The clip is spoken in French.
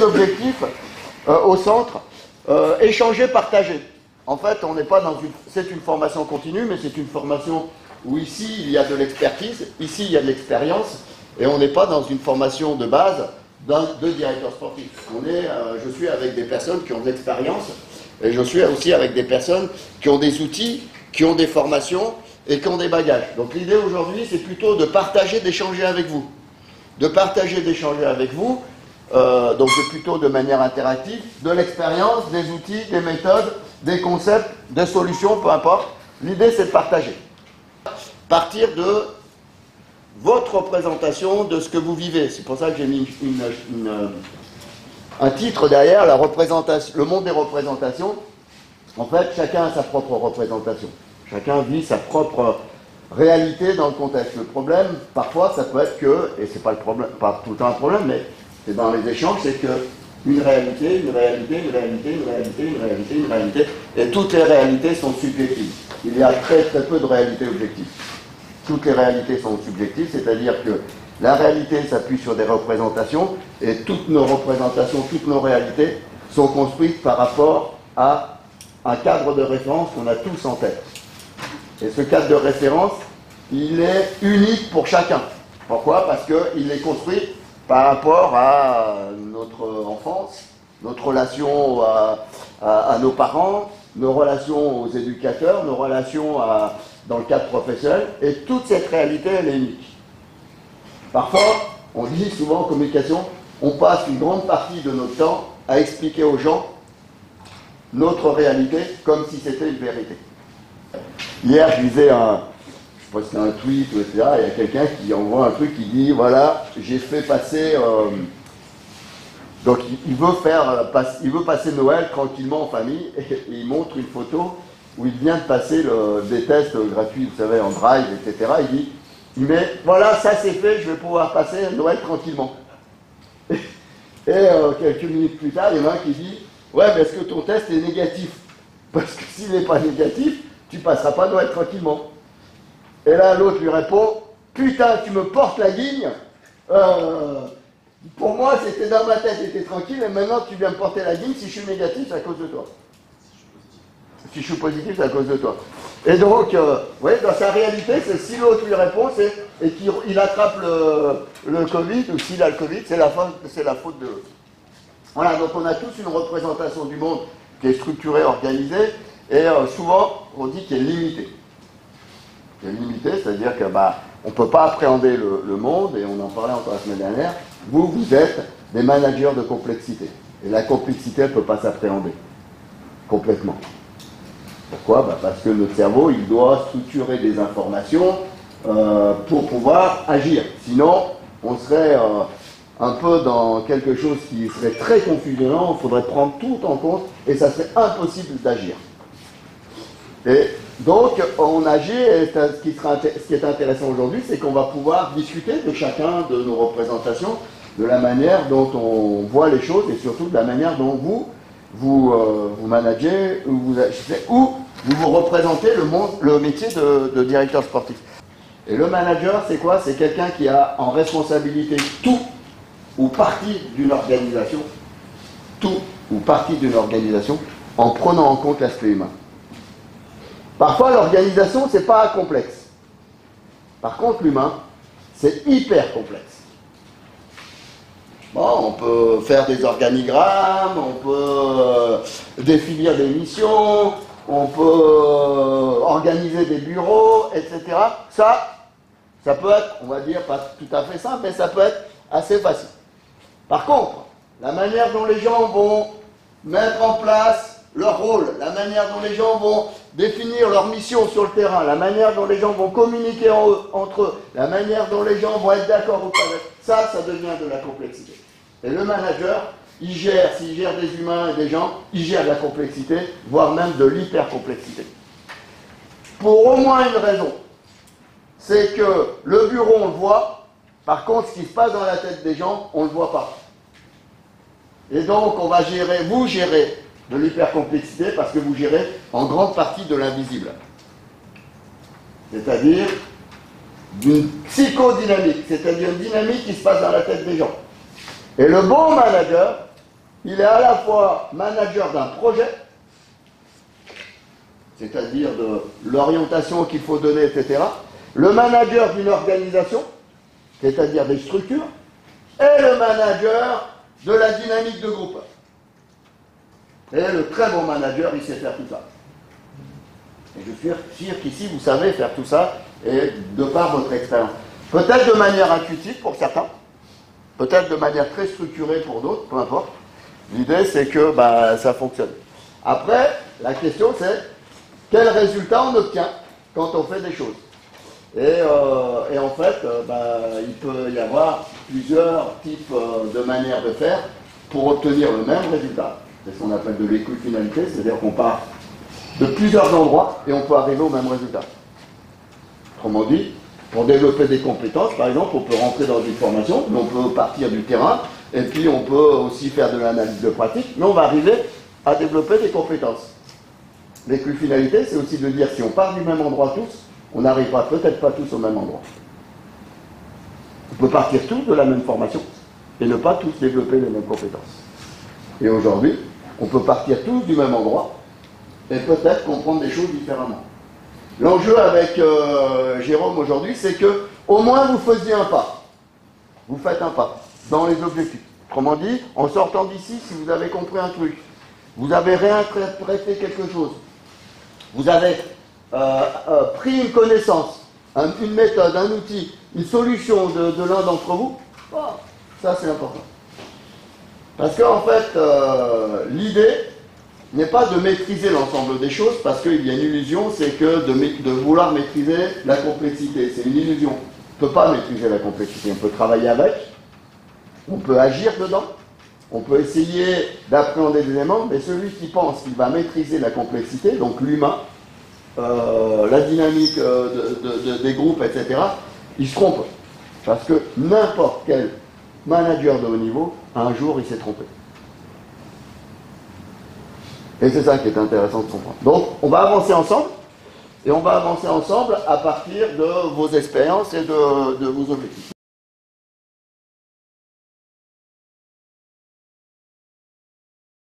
Objectif au centre, échanger, partager. En fait, on n'est pas dans une... C'est une formation continue, mais c'est une formation où ici, il y a de l'expertise, ici, il y a de l'expérience, et on n'est pas dans une formation de base de directeur sportif. Je suis avec des personnes qui ont de l'expérience, et je suis aussi avec des personnes qui ont des outils, qui ont des formations, et qui ont des bagages. Donc l'idée aujourd'hui, c'est plutôt de partager, d'échanger avec vous. De partager, d'échanger avec vous, donc plutôt de manière interactive, de l'expérience, des outils, des méthodes, des concepts, des solutions, peu importe. L'idée, c'est de partager. Partir de votre représentation de ce que vous vivez. C'est pour ça que j'ai mis un titre derrière, la représentation, le monde des représentations. En fait, chacun a sa propre représentation. Chacun vit sa propre réalité dans le contexte. Le problème, parfois, ça peut être que, et c'est pas le problème, pas tout le temps un problème, mais c'est dans les échanges, c'est que une réalité, et toutes les réalités sont subjectives. Il y a très très peu de réalités objectives. Toutes les réalités sont subjectives, c'est-à-dire que la réalité s'appuie sur des représentations, et toutes nos représentations, toutes nos réalités sont construites par rapport à un cadre de référence qu'on a tous en tête. Et ce cadre de référence, il est unique pour chacun. Pourquoi? Parce qu'il est construit par rapport à notre enfance, notre relation à nos parents, nos relations aux éducateurs, nos relations dans le cadre professionnel, et toute cette réalité, elle est unique. Parfois, on dit souvent en communication, on passe une grande partie de notre temps à expliquer aux gens notre réalité comme si c'était une vérité. Hier, je lisais je pense que c'était un tweet, etc. Il y a quelqu'un qui envoie un truc qui dit, voilà, j'ai fait passer... donc il veut passer Noël tranquillement en famille, et il montre une photo où il vient de passer des tests gratuits, vous savez, en drive, etc. Il met, voilà, ça c'est fait, je vais pouvoir passer Noël tranquillement. Et quelques minutes plus tard, il y en a un qui dit, ouais, mais est-ce que ton test est négatif? Parce que s'il n'est pas négatif, tu passeras pas Noël tranquillement. Et là, l'autre lui répond, putain, tu me portes la guigne, pour moi, c'était dans ma tête, j'étais tranquille, et maintenant tu viens me porter la guigne, si je suis négatif, c'est à cause de toi. Si je suis positif, c'est à cause de toi. Et donc, oui, dans sa réalité, c'est si l'autre lui répond, et qu'il attrape le Covid, ou s'il a le Covid, c'est la faute de l'autre. Voilà, donc on a tous une représentation du monde qui est structurée, organisée, et souvent, on dit qu'elle est limitée. Qui est limitée, c'est-à-dire que on ne peut pas appréhender le monde, et on en parlait encore la semaine dernière. Vous êtes des managers de complexité. Et la complexité, elle ne peut pas s'appréhender complètement. Pourquoi? Parce que notre cerveau, il doit structurer des informations pour pouvoir agir. Sinon, on serait un peu dans quelque chose qui serait très confusionnant, il faudrait prendre tout en compte, et ça serait impossible d'agir. Et donc, on agit, et ce qui est intéressant aujourd'hui, c'est qu'on va pouvoir discuter de chacun de nos représentations, de la manière dont on voit les choses, et surtout de la manière dont vous managez, ou vous représentez le métier de directeur sportif. Et le manager, c'est quoi? C'est quelqu'un qui a en responsabilité tout ou partie d'une organisation, en prenant en compte l'aspect humain. Parfois, l'organisation, c'est pas complexe. Par contre, l'humain, c'est hyper complexe. Bon, on peut faire des organigrammes, on peut définir des missions, on peut organiser des bureaux, etc. Ça peut être, on va dire, pas tout à fait simple, mais ça peut être assez facile. Par contre, la manière dont les gens vont mettre en place leur rôle, la manière dont les gens vont définir leur mission sur le terrain, la manière dont les gens vont communiquer entre eux, la manière dont les gens vont être d'accord ou pas, ça devient de la complexité. Et le manager, s'il gère des humains et des gens, il gère de la complexité, voire même de l'hypercomplexité. Pour au moins une raison, c'est que le bureau, on le voit, par contre, ce qui se passe dans la tête des gens, on ne le voit pas. Et donc, vous gérez de l'hypercomplexité parce que vous gérez en grande partie de l'invisible. C'est-à-dire d'une psychodynamique, c'est-à-dire une dynamique qui se passe dans la tête des gens. Et le bon manager, il est à la fois manager d'un projet, c'est-à-dire de l'orientation qu'il faut donner, etc. Le manager d'une organisation, c'est-à-dire des structures, et le manager de la dynamique de groupe. Et le très bon manager, il sait faire tout ça. Et je suis sûr qu'ici, vous savez faire tout ça, et de par votre expérience. Peut-être de manière intuitive pour certains, peut-être de manière très structurée pour d'autres, peu importe. L'idée, c'est que ça fonctionne. Après, la question, c'est quel résultat on obtient quand on fait des choses. Et en fait, il peut y avoir plusieurs types de manières de faire pour obtenir le même résultat. C'est ce qu'on appelle de l'équifinalité, c'est-à-dire qu'on part de plusieurs endroits et on peut arriver au même résultat. Autrement dit, pour développer des compétences, par exemple, on peut rentrer dans une formation, mais on peut partir du terrain, et puis on peut aussi faire de l'analyse de pratique, mais on va arriver à développer des compétences. L'équifinalité, c'est aussi de dire si on part du même endroit tous, on n'arrivera peut-être pas tous au même endroit. On peut partir tous de la même formation et ne pas tous développer les mêmes compétences. Et aujourd'hui, on peut partir tous du même endroit et peut-être comprendre des choses différemment. L'enjeu avec Jérôme aujourd'hui, c'est que au moins vous faisiez un pas. Vous faites un pas dans les objectifs. Autrement dit, en sortant d'ici, si vous avez compris un truc, vous avez réinterprété quelque chose, vous avez pris une connaissance, une méthode, un outil, une solution de l'un d'entre vous, ça c'est important. Parce qu'en fait, l'idée n'est pas de maîtriser l'ensemble des choses, parce qu'il y a une illusion, c'est que de vouloir maîtriser la complexité. C'est une illusion. On ne peut pas maîtriser la complexité. On peut travailler avec, on peut agir dedans, on peut essayer d'appréhender des éléments, mais celui qui pense qu'il va maîtriser la complexité, donc l'humain, la dynamique des groupes, etc., il se trompe. Parce que n'importe quel manager de haut niveau, un jour, il s'est trompé. Et c'est ça qui est intéressant de comprendre. Donc, on va avancer ensemble, et on va avancer ensemble à partir de vos expériences et de vos objectifs.